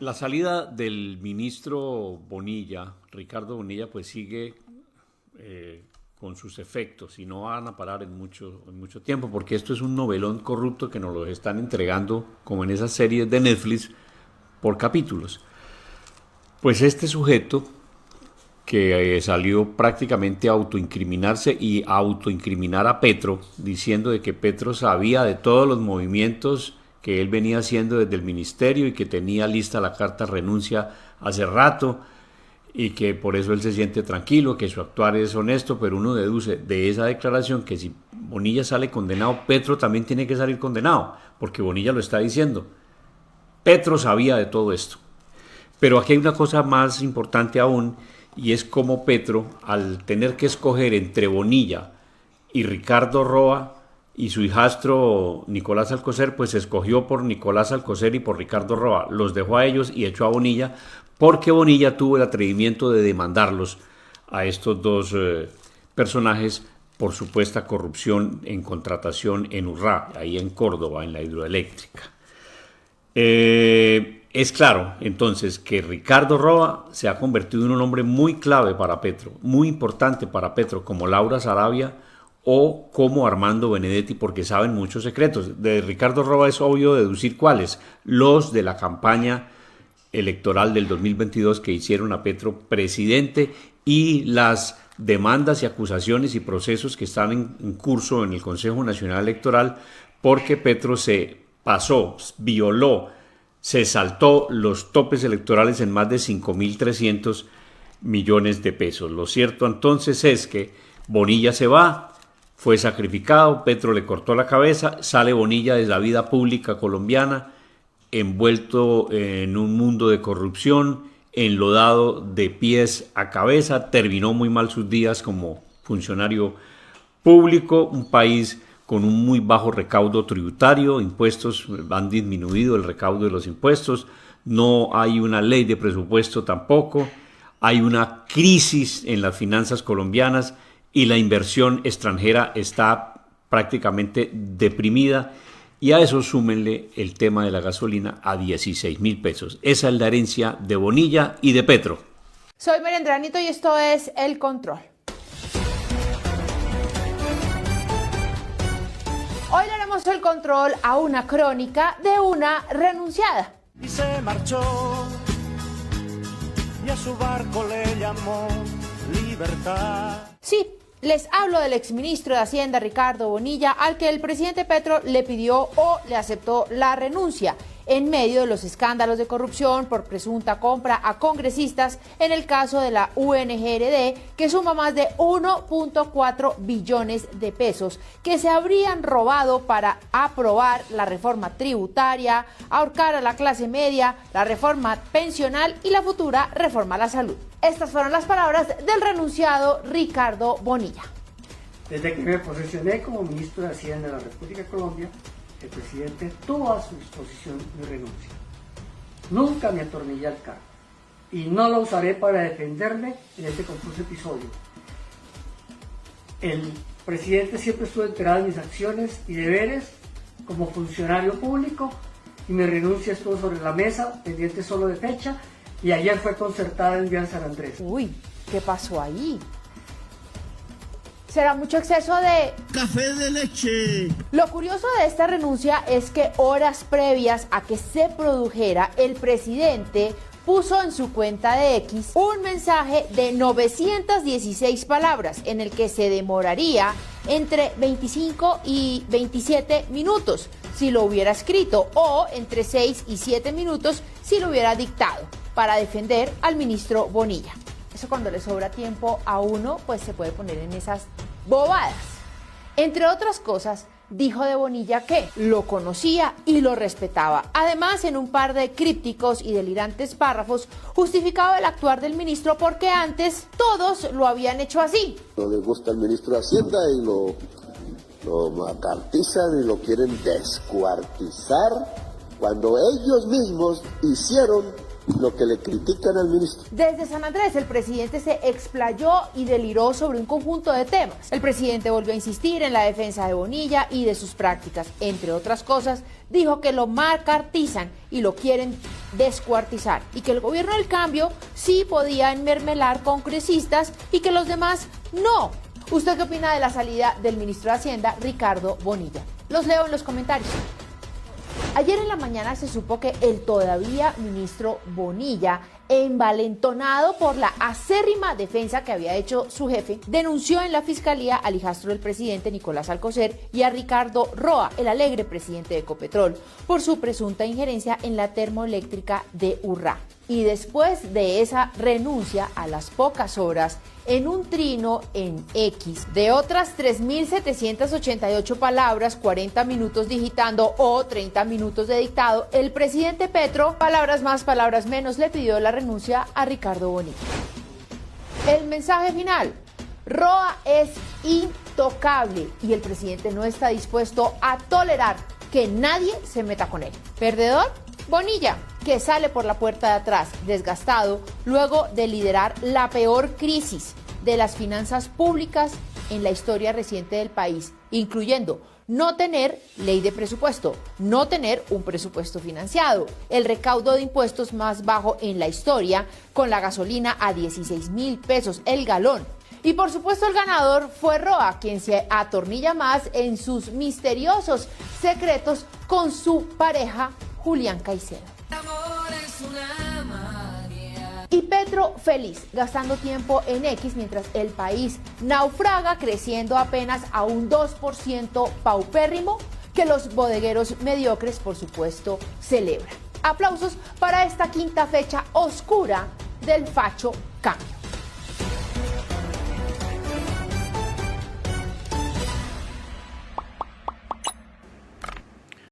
La salida del ministro Bonilla, Ricardo Bonilla, pues sigue con sus efectos y no van a parar en mucho tiempo, porque esto es un novelón corrupto que nos lo están entregando, como en esas series de Netflix, por capítulos. Pues este sujeto que salió prácticamente a autoincriminarse y a autoincriminar a Petro, diciendo de que Petro sabía de todos los movimientos que él venía haciendo desde el ministerio y que tenía lista la carta renuncia hace rato y que por eso él se siente tranquilo, que su actuar es honesto, pero uno deduce de esa declaración que si Bonilla sale condenado, Petro también tiene que salir condenado, porque Bonilla lo está diciendo. Petro sabía de todo esto. Pero aquí hay una cosa más importante aún, y es como Petro, al tener que escoger entre Bonilla y Ricardo Roa y su hijastro Nicolás Alcocer, pues escogió por Nicolás Alcocer y por Ricardo Roa. Los dejó a ellos y echó a Bonilla, porque Bonilla tuvo el atrevimiento de demandarlos a estos dos personajes por supuesta corrupción en contratación en Urrá, ahí en Córdoba, en la hidroeléctrica. Es claro, entonces, que Ricardo Roa se ha convertido en un hombre muy clave para Petro, muy importante para Petro, como Laura Sarabia o como Armando Benedetti, porque saben muchos secretos. De Ricardo Roa es obvio deducir cuáles, los de la campaña electoral del 2022 que hicieron a Petro presidente y las demandas y acusaciones y procesos que están en curso en el Consejo Nacional Electoral, porque Petro se pasó, violó, se saltó los topes electorales en más de 5.300 millones de pesos. Lo cierto entonces es que Bonilla se va, fue sacrificado, Petro le cortó la cabeza, sale Bonilla de la vida pública colombiana, envuelto en un mundo de corrupción, enlodado de pies a cabeza, terminó muy mal sus días como funcionario público, un país con un muy bajo recaudo tributario, impuestos han disminuido el recaudo de los impuestos, no hay una ley de presupuesto tampoco, hay una crisis en las finanzas colombianas y la inversión extranjera está prácticamente deprimida, y a eso súmenle el tema de la gasolina a 16.000 pesos. Esa es la herencia de Bonilla y de Petro. Soy María Andranito y esto es El Control. Hoy le haremos el control a una crónica de una renunciada. Y se marchó, y a su barco le llamó Libertad. Sí, les hablo del exministro de Hacienda Ricardo Bonilla, al que el presidente Petro le pidió o le aceptó la renuncia en medio de los escándalos de corrupción por presunta compra a congresistas en el caso de la UNGRD, que suma más de 1.4 billones de pesos que se habrían robado para aprobar la reforma tributaria, ahorcar a la clase media, la reforma pensional y la futura reforma a la salud. Estas fueron las palabras del renunciado Ricardo Bonilla. Desde que me posesioné como ministro de Hacienda de la República de Colombia, el presidente tuvo a su disposición mi renuncia. Nunca me atornillé al cargo y no lo usaré para defenderme en este confuso episodio. El presidente siempre estuvo enterado de mis acciones y deberes como funcionario público y mi renuncia estuvo sobre la mesa, pendiente solo de fecha, y ayer fue concertada en Vía en San Andrés. Uy, ¿qué pasó ahí? ¿Será mucho exceso de café de leche? Lo curioso de esta renuncia es que horas previas a que se produjera, el presidente puso en su cuenta de X un mensaje de 916 palabras en el que se demoraría entre 25 y 27 minutos si lo hubiera escrito, o entre 6 y 7 minutos si lo hubiera dictado, para defender al ministro Bonilla. Eso, cuando le sobra tiempo a uno, pues se puede poner en esas bobadas. Entre otras cosas, dijo de Bonilla que lo conocía y lo respetaba. Además, en un par de crípticos y delirantes párrafos, justificaba el actuar del ministro porque antes todos lo habían hecho así. No les gusta el ministro de Hacienda y lo macartizan y lo quieren descuartizar cuando ellos mismos hicieron lo que le critican al ministro. Desde San Andrés, el presidente se explayó y deliró sobre un conjunto de temas. El presidente volvió a insistir en la defensa de Bonilla y de sus prácticas. Entre otras cosas, dijo que lo macartizan y lo quieren descuartizar y que el gobierno del cambio sí podía enmermelar congresistas y que los demás no. ¿Usted qué opina de la salida del ministro de Hacienda, Ricardo Bonilla? Los leo en los comentarios. Ayer en la mañana se supo que el todavía ministro Bonilla, envalentonado por la acérrima defensa que había hecho su jefe, denunció en la fiscalía al hijastro del presidente Nicolás Alcocer y a Ricardo Roa, el alegre presidente de Ecopetrol, por su presunta injerencia en la termoeléctrica de Urrá. Y después de esa renuncia, a las pocas horas, en un trino en X de otras 3.788 palabras, 40 minutos digitando o 30 minutos de dictado, el presidente Petro, palabras más, palabras menos, le pidió la renuncia a Ricardo Bonilla. El mensaje final: Roa es intocable y el presidente no está dispuesto a tolerar que nadie se meta con él. ¿Perdedor? Bonilla, que sale por la puerta de atrás, desgastado, luego de liderar la peor crisis de las finanzas públicas en la historia reciente del país, incluyendo no tener ley de presupuesto, no tener un presupuesto financiado, el recaudo de impuestos más bajo en la historia, con la gasolina a 16.000 pesos el galón. Y por supuesto el ganador fue Roa, quien se atornilla más en sus misteriosos secretos con su pareja Julián Caicedo. Y Petro feliz, gastando tiempo en X mientras el país naufraga, creciendo apenas a un 2% paupérrimo que los bodegueros mediocres, por supuesto, celebran. Aplausos para esta quinta fecha oscura del facho cambio.